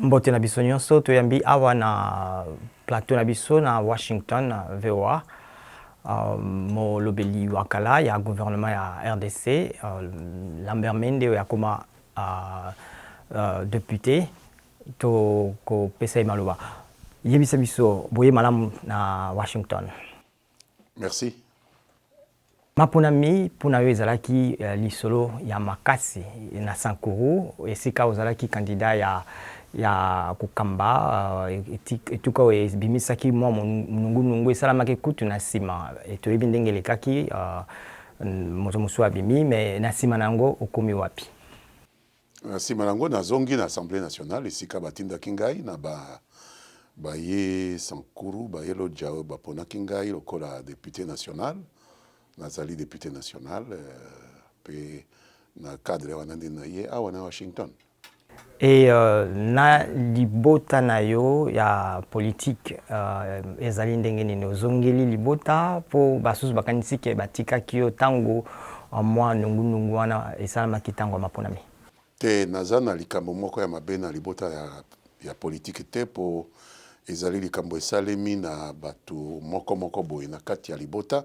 Mbote na biso nyonso toyambi awa na plateau na biso na Washington na VOA molobeli wakala ya gouvernement ya RDC Lambert Mende ya koma député to ko pesa maloba yebisa biso boye malamu na Washington. Merci. Maponami puna yo ezalaki lisolo ya makasi na Sankuru esika ozalaki candidat ya kukamba etuka ebimisaki mwa munungu esalamaki kutu na nsima toyebi ndenge elekaki moto mosusu abimi me na nsima nango okomi wapi? Na nsima nango nazongi na Assemblée nationale esika batindaki ngai na baye Sankuru baye Lodja baponaki ngai lokola député national nazali député national pe na cadre wana nde na ye awa na Washington. Et na libota na yo ya politique ezali ndenge nini ozongeli libota po basusu bakanisi ke batikaki yo tango mwa nungu wana esalamaki tango maponami te naza na likambo moko ya mabe na libota ya politique te po ezali likambo esalemi na bato moko boye na kati ya libota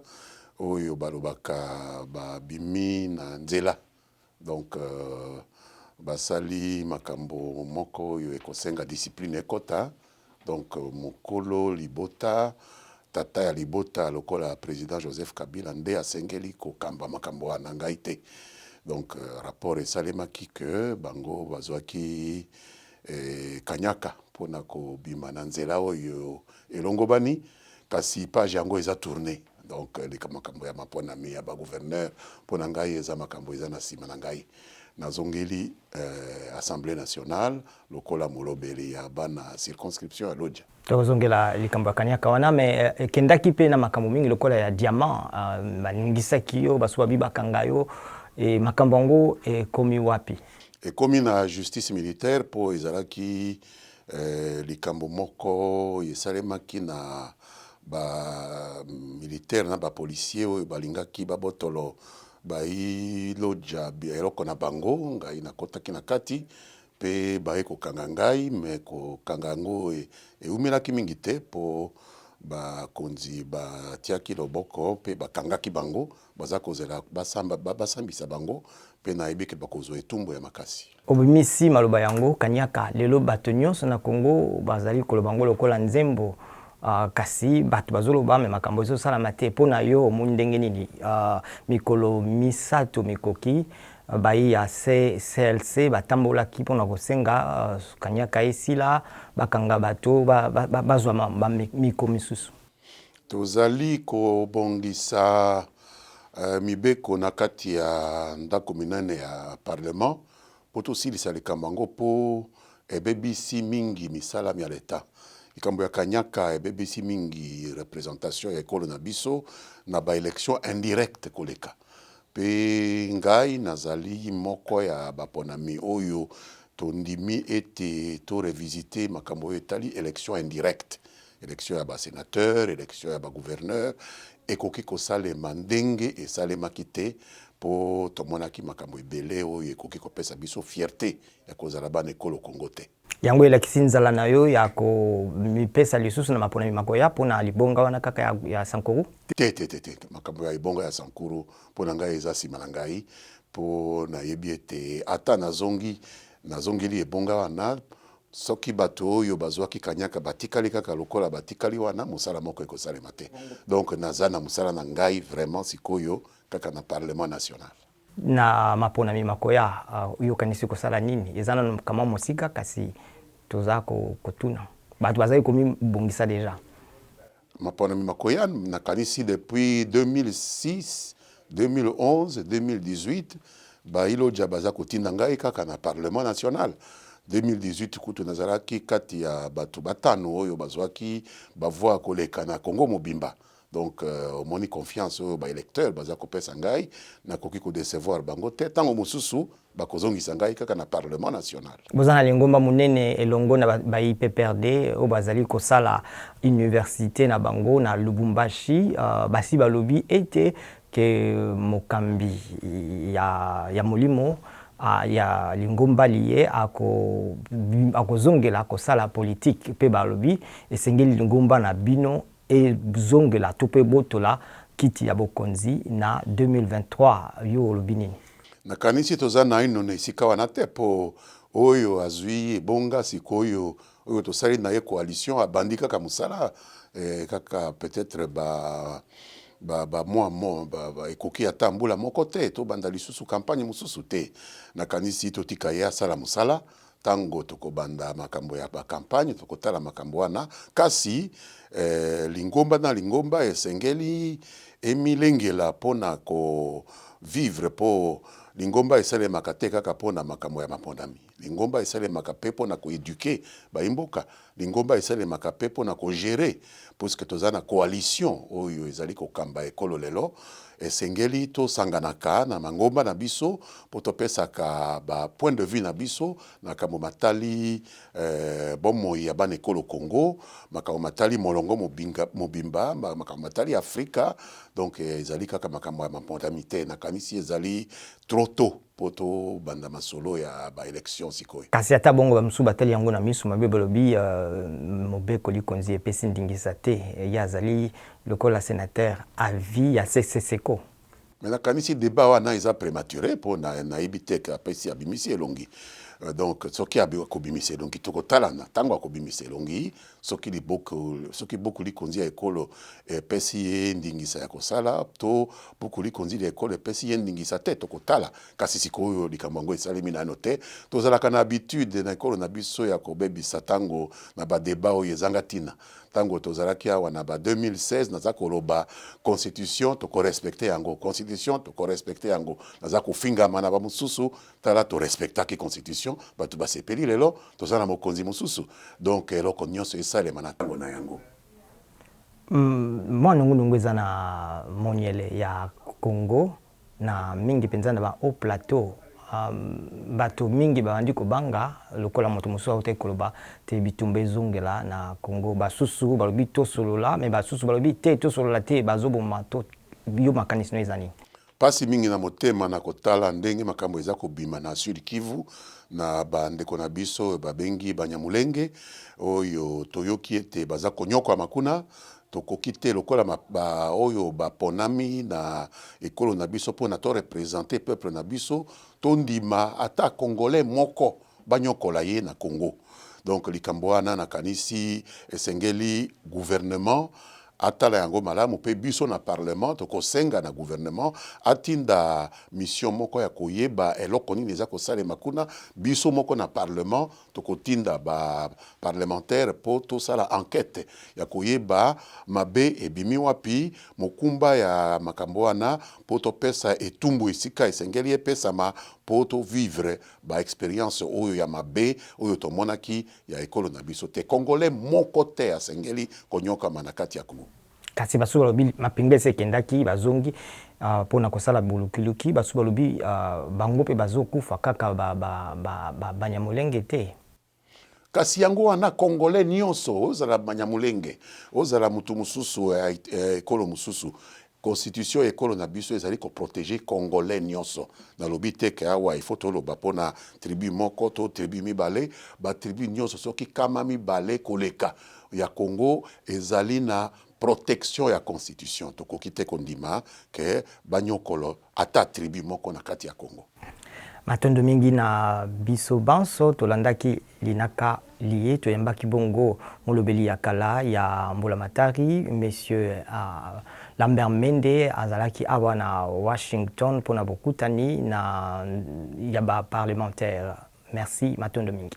oyo balobaka babimi na nzela donc basali makambo moko oyo ekosenga discipline ekota donc mokolo libota tata ya libota lokola président Joseph Kabila nde asengeli kokamba makambo wana ngai te donc rapport esalemaki ke bango bazwaki kanyaka mpona kobima na nzela oyo elongobani kasi page yango eza tourné donc makambo ya maponami ya bagouverneur mpona ngai eza makambo eza na nsima na ngai nazongeli Assemblée nationale lokola molobeli ya bana circonscription ya Lodja. Tozongela likambo ya kanyaka wana me kendaki pe na makambo mingi lokola ya diamant baningisaki yo basuwa bibakanga yo makambo yango ekomi wapi? Ekomi na justice militaire po ezalaki likambo moko esalemaki na ba militaire na ba policier oyo balingaki babotolo bai Lodja eloko na bango ngai nakotaki na kati pe baye kokanga ngai me kokanga yango eumelaki mingi te po bakonzi batiaki loboko pe bakangaki bango baza kozela basambisa bango pe nayebi ke bakozwa etumbu ya makasi. Obimisi maloba yango kanyaka lelo bato nyonso na Congo bazali koloba ngo lokola nzembo kasi bato bazoloba me makambo ezosalama te mpona yo omoni ndenge nini mikolo misato mikoki bayi ya CLC batambolaki mpona kosenga kanyaka esila bakanga bato bazwa miko misusu. Tozali kobongisa mibeko na kati ya ndako minene ya parlement po tosilisa likambo yango po ebebisi mingi misalami ya leta. Likambo ya kanyaka ebebisi mingi représentation ya ekolo na biso na ba élection indirecte koleka pe ngai nazali moko ya baponami oyo tondimi ete to revisiter makambo oyo etali élection indirecte élection ya ba sénateur élection ya ba gouverneur ekoki kosalema ndenge esalemaki te po tomonaki makambo ebele oyo ekoki kopesa biso fierté ya kozala bana ekolo Congo te. Yango elakisi nzala na yo ya komipesa lisusu na maponami makoya mpona libonga wana kaka ya Sankuru? Te makambo ya libonga ya Sankuru mpona ngai eza nsima na ngai po nayebi ete ata nazongeli ebonga wana soki bato oyo bazwaki kanyaka batikali kaka lokola batikali wana mosala moko ekosalema te donc naza na mosala na ngai vraiment sikoyo kaka na parlement national. Na maponami makoya yokanisi kosala nini eza na kama mosika kasi toza kotuna bato bazali komibongisa deja maponami makoya nakanisi depuis 2006 2011 2018 Lodja baza kotinda ngai kaka na parlement national 2018 kutu nazalaki kati ya bato batano oyo bazwaki bavoi koleka na Congo mobimba donc omoni confiance oyo ba électeur baza kopesa ngai nakoki kodecevoir bango te tango mosusu bakozongisa ngai kaka na parlement national. Boza na lingomba munene elongo na ba IPPRD o bazali kosala université na bango na Lubumbashi basi balobi ete ke mokambi ya molimo ya lingomba lié akozongela kosala politique pe balobi esengeli lingomba na bino ezongela to pe botola kiti ya bokonzi na 2023 yo olobi nini? Nakanisi toza na ino na esika wana te po oyo azwi ebonga sikoyo oyo tosali na ye coalition abandi kaka musala kaka peut-être ekoki ata mbula moko te to banda lisusu campagne mususu te nakanisi totika ye asala musala tango tokobanda makambo ya campagne tokotala makambo wana kasi lingomba na lingomba esengeli emilengela pona ko vivre po lingomba esalemaka te kaka pona makambo ya mapondami lingomba esalemaka pe pona ko éduquer baimboka lingomba esalemaka pe pona ko gérer puisque toza na coalition oyo ezali kokamba ekolo lelo esengeli tosanganaka na mangomba na biso po topesaka ba point de vue na biso makambo matali bomoi ya bana ekolo Congo makambo matali molongo mobimba makambo matali Afrika donc ezali kaka makambo ya mapondami te nakanisi ezali trop tôt poto banda masolo ya ba élection sikoyo kasi ata bongo bamusu batali yango na misu mabe bolobi Mobeko Likonzi epesi ndingisa te yazali lokola sénateur à vie ya CCCCO mais nakanisi débat wana eza prématuré po na ibiteka apesi abimisi elongi donc soki akobimisa elongi tokotala na tango akobimisa elongi soki Boko Likonzi ya ekolo epesi ye ndingisa ya kosala to Boko Likonzi ya ekolo epesi ye ndingisa te tokotala kasi sikoyo likambo yango esalemi nano te tozalaka na habitude na ekolo na biso ya kobebisa tango na badeba oyo ezanga ntina tango tozalaki awa na ba 2016 naza koloba constitution toko respecter yango constitution toko respecter yango naza kofingama na ba mususu tala to respectaki constitution batu basepeli lelo toza na mokonzi mususu donc eloko nyonso esalema na tango na yango mwana ngungu eza na moniele ya Congo na mingi penza na ba haut plateau bato mingi bandi kobanga lokola moto musu auta koloba te bitumba ezongela na Congo basusu balobi to solola mais basusu balobi te to solola te bazoboma to bio makanisno ezani pasi mingi na motema na kotala ndenge makambo eza kobima na Sud Kivu na bandeko na biso babengi Banyamulenge oyo toyoki ete baza konyokwa makuna tokoki te lokola oyo baponami na ekolo na biso pona to représenter peuple na biso tondima ata congolais moko banyokola ye na Congo donc likambo wana nakanisi esengeli gouvernement atala yango malamu pe biso na parlement tokosenga na gouvernement atinda mission moko ya koyeba eloko nini eza kosalema kuna biso moko na parlement tokotinda ba parlementaire po tosala enquête ya koyeba mabe ebimi wapi mokumba ya makambo wana po topesa etumbu esika esengeli epesama po to vivre ba expérience oyo ya mabe oyo tomonaki ya ekolo na biso te congolais moko te asengeli konyoka manakati ya Congo kasi basu balobi mapingese kendaki bazongi pona kosala bulukiluki basu balobi bango pe bazokufa kaka Banyamulenge te kasi yango wana congolais nyonso ozala Banyamulenge ozala mutu mususu ekolo mususu constitution ekolo na biso ezali ko protéger congolais nyonso na lobi teke awa il faut toloba pona tribu moko to tribu mibale ba tribu nyonso soki kama mibale koleka ya Congo ezali na protection ya constitution tokoki te kondima ke banyokolo ata tribu moko na kati ya Congo matondo mingi na biso banso tolandaki linaka lié toyembaki bongo molobeli ya kala ya Mbulamatari monsieur Lambert Mende azalaki awa na Washington pona bokutani na ya ba parlementaire merci matondo mingi